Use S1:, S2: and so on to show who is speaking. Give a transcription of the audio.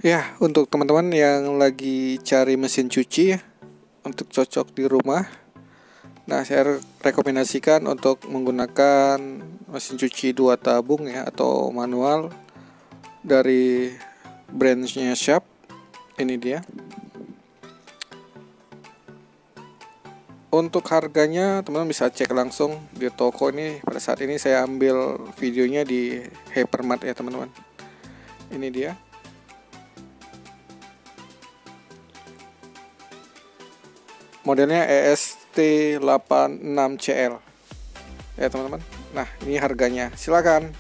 S1: Ya, untuk teman-teman yang lagi cari mesin cuci ya, untuk cocok di rumah. Nah, saya rekomendasikan untuk menggunakan mesin cuci 2 tabung ya, atau manual dari brandnya Sharp. Ini dia. Untuk harganya teman-teman bisa cek langsung di toko ini. Pada saat ini saya ambil videonya di Hypermart ya teman-teman. Ini dia. Modelnya EST86CL ya teman-teman. Nah, ini harganya. Silakan.